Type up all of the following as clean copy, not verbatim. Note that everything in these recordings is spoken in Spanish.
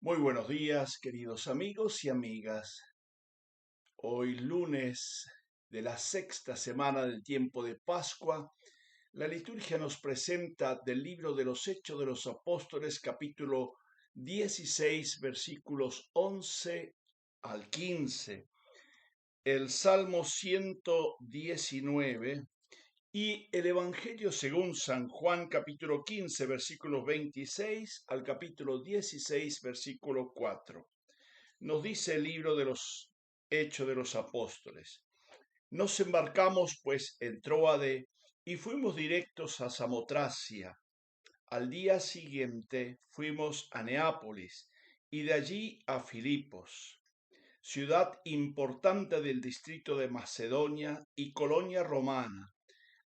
Muy buenos días, queridos amigos y amigas. Hoy lunes de la sexta semana del tiempo de Pascua, la liturgia nos presenta del libro de los Hechos de los Apóstoles, capítulo 16, versículos 11 al 15, el Salmo 119 y el Evangelio según San Juan, capítulo 15, versículos 26 al capítulo 16, versículo 4. Nos dice el libro de los Hechos de los Apóstoles. Nos embarcamos pues en Tróade y fuimos directos a Samotracia. Al día siguiente fuimos a Neápolis y de allí a Filipos, ciudad importante del distrito de Macedonia y colonia romana.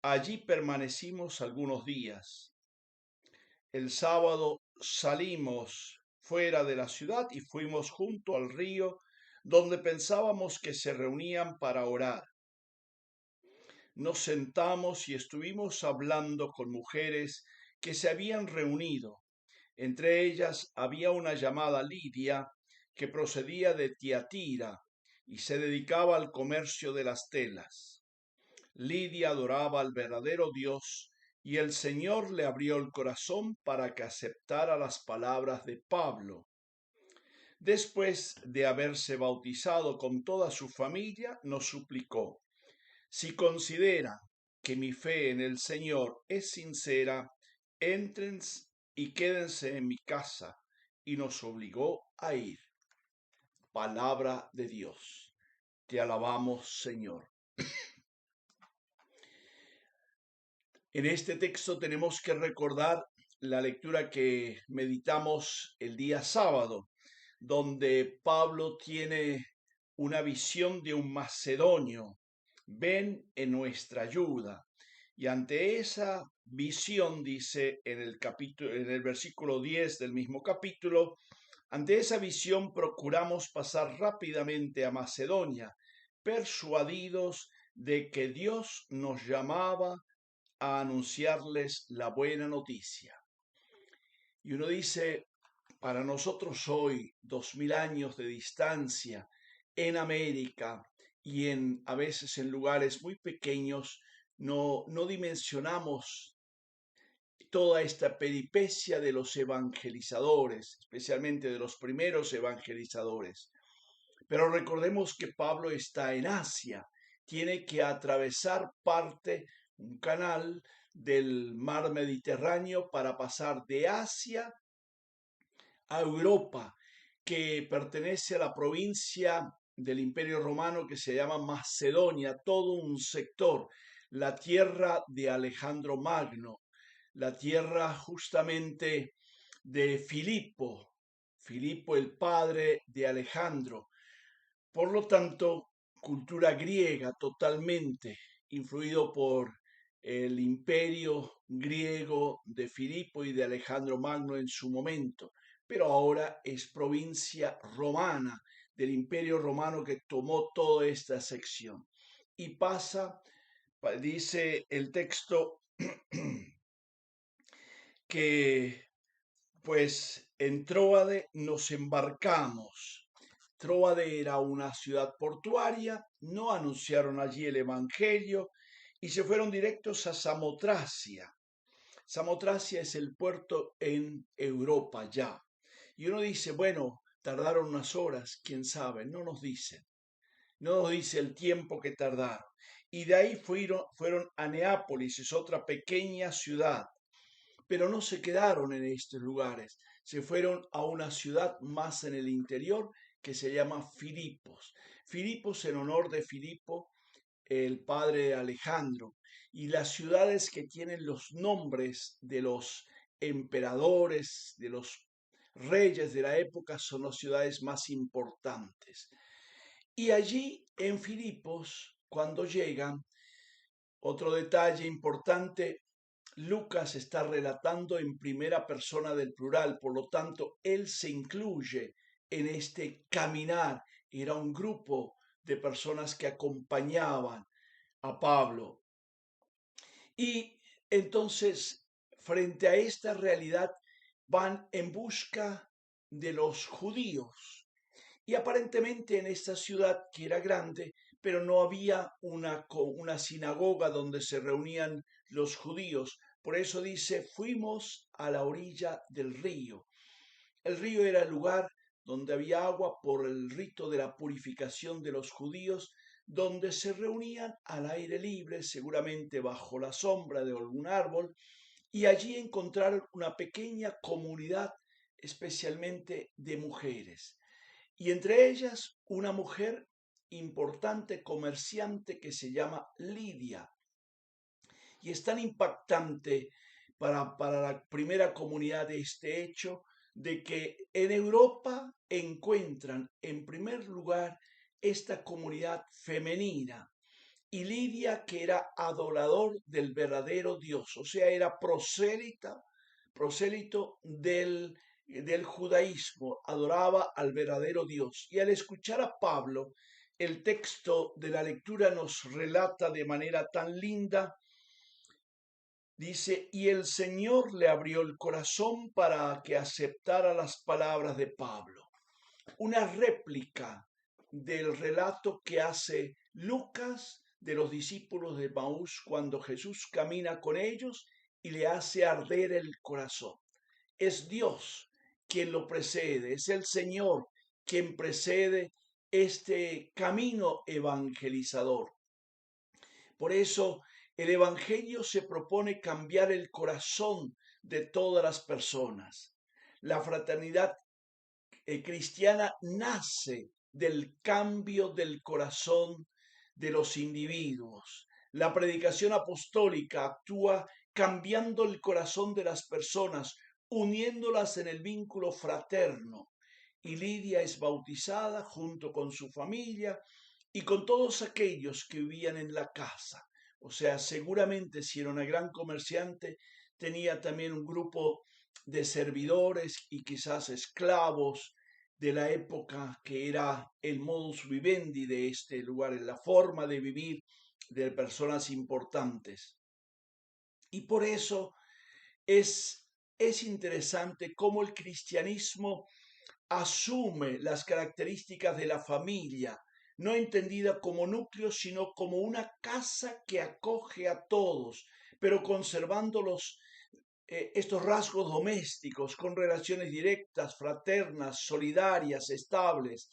Allí permanecimos algunos días. El sábado salimos fuera de la ciudad y fuimos junto al río donde pensábamos que se reunían para orar. Nos sentamos y estuvimos hablando con mujeres que se habían reunido. Entre ellas había una llamada Lidia que procedía de Tiatira y se dedicaba al comercio de las telas. Lidia adoraba al verdadero Dios y el Señor le abrió el corazón para que aceptara las palabras de Pablo. Después de haberse bautizado con toda su familia, nos suplicó: si consideran que mi fe en el Señor es sincera, entren y quédense en mi casa. Y nos obligó a ir. Palabra de Dios. Te alabamos, Señor. En este texto tenemos que recordar la lectura que meditamos el día sábado, donde Pablo tiene una visión de un macedonio. Ven en nuestra ayuda. Y ante esa visión, dice en el versículo 10 del mismo capítulo, ante esa visión procuramos pasar rápidamente a Macedonia, persuadidos de que Dios nos llamaba a anunciarles la buena noticia. Y uno dice, para nosotros hoy, 2000 años de distancia, en América y a veces en lugares muy pequeños, no dimensionamos toda esta peripecia de los evangelizadores, especialmente de los primeros evangelizadores. Pero recordemos que Pablo está en Asia, tiene que atravesar un canal del mar Mediterráneo para pasar de Asia a Europa, que pertenece a la provincia del Imperio Romano que se llama Macedonia, todo un sector, la tierra de Alejandro Magno, la tierra justamente de Filipo el padre de Alejandro. Por lo tanto, cultura griega totalmente, influido por el imperio griego de Filipo y de Alejandro Magno en su momento, pero ahora es provincia romana, del imperio romano que tomó toda esta sección. Y pasa, dice el texto, que pues en Tróade nos embarcamos. Tróade era una ciudad portuaria, no anunciaron allí el Evangelio y se fueron directos a Samotracia. Samotracia es el puerto en Europa ya. Y uno dice, bueno, tardaron unas horas, quién sabe, no nos dicen. No nos dice el tiempo que tardaron. Y de ahí fueron a Neápolis, es otra pequeña ciudad, pero no se quedaron en estos lugares, se fueron a una ciudad más en el interior que se llama Filipos. Filipos en honor de Filipo, el padre de Alejandro, y las ciudades que tienen los nombres de los emperadores, de los reyes de la época, son las ciudades más importantes. Y allí en Filipos, cuando llegan, otro detalle importante, Lucas está relatando en primera persona del plural, por lo tanto, él se incluye en este caminar. Era un grupo de personas que acompañaban a Pablo. Y entonces, frente a esta realidad, van en busca de los judíos. Y aparentemente en esta ciudad, que era grande, pero no había una sinagoga donde se reunían los judíos. Por eso dice, fuimos a la orilla del río. El río era el lugar donde había agua por el rito de la purificación de los judíos, donde se reunían al aire libre, seguramente bajo la sombra de algún árbol, y allí encontraron una pequeña comunidad, especialmente de mujeres, y entre ellas una mujer importante comerciante que se llama Lidia. Y es tan impactante para la primera comunidad de este hecho de que en Europa encuentran en primer lugar esta comunidad femenina y Lidia, que era adorador del verdadero Dios, o sea, era prosélito del judaísmo, adoraba al verdadero Dios. Y al escuchar a Pablo, el texto de la lectura nos relata de manera tan linda. Dice, y el Señor le abrió el corazón para que aceptara las palabras de Pablo. Una réplica del relato que hace Lucas de los discípulos de Maús cuando Jesús camina con ellos y le hace arder el corazón. Es Dios quien lo precede, es el Señor quien precede este camino evangelizador. Por eso el Evangelio se propone cambiar el corazón de todas las personas. La fraternidad cristiana nace del cambio del corazón de los individuos. La predicación apostólica actúa cambiando el corazón de las personas, uniéndolas en el vínculo fraterno. Y Lidia es bautizada junto con su familia y con todos aquellos que vivían en la casa. O sea, seguramente si era una gran comerciante, tenía también un grupo de servidores y quizás esclavos de la época que era el modus vivendi de este lugar, en la forma de vivir de personas importantes. Y por eso es interesante cómo el cristianismo asume las características de la familia, no entendida como núcleo, sino como una casa que acoge a todos, pero conservando estos rasgos domésticos con relaciones directas, fraternas, solidarias, estables.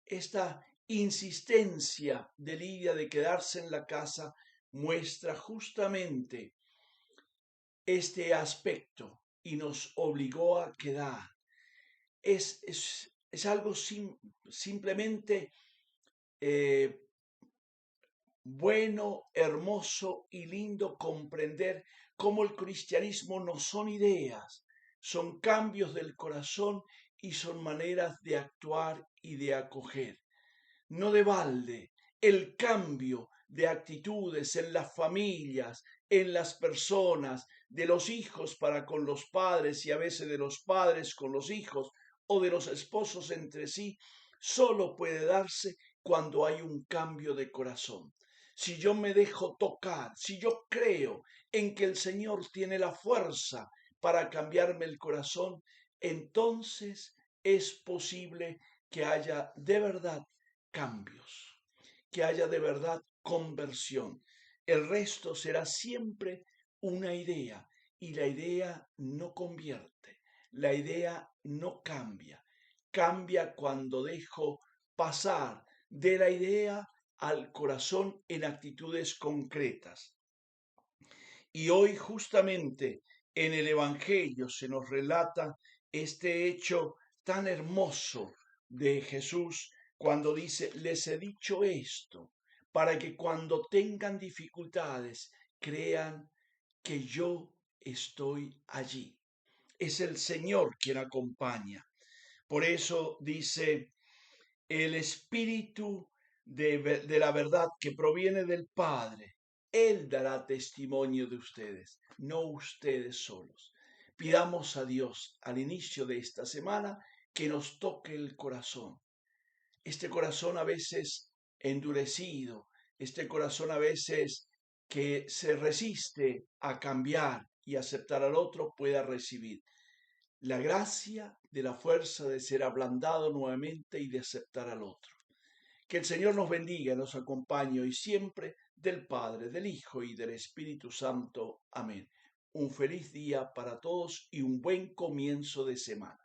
Esta insistencia de Lidia de quedarse en la casa muestra justamente este aspecto y nos obligó a quedar. Es algo simplemente eh, bueno, hermoso y lindo comprender cómo el cristianismo no son ideas, son cambios del corazón y son maneras de actuar y de acoger. No de balde, el cambio de actitudes en las familias, en las personas, de los hijos para con los padres y a veces de los padres con los hijos o de los esposos entre sí, solo puede darse cuando hay un cambio de corazón. Si yo me dejo tocar, si yo creo en que el Señor tiene la fuerza para cambiarme el corazón, entonces es posible que haya de verdad cambios, que haya de verdad conversión. El resto será siempre una idea y la idea no convierte, la idea no cambia. Cambia cuando dejo pasar de la idea al corazón en actitudes concretas. Y hoy justamente en el Evangelio se nos relata este hecho tan hermoso de Jesús cuando dice, les he dicho esto, para que cuando tengan dificultades crean que yo estoy allí. Es el Señor quien acompaña. Por eso dice, el Espíritu de la verdad que proviene del Padre, Él dará testimonio de ustedes, no ustedes solos. Pidamos a Dios al inicio de esta semana que nos toque el corazón. Este corazón a veces endurecido, este corazón a veces que se resiste a cambiar y aceptar al otro pueda recibir la gracia de la fuerza de ser ablandado nuevamente y de aceptar al otro. Que el Señor nos bendiga, nos acompañe hoy siempre, del Padre, del Hijo y del Espíritu Santo. Amén. Un feliz día para todos y un buen comienzo de semana.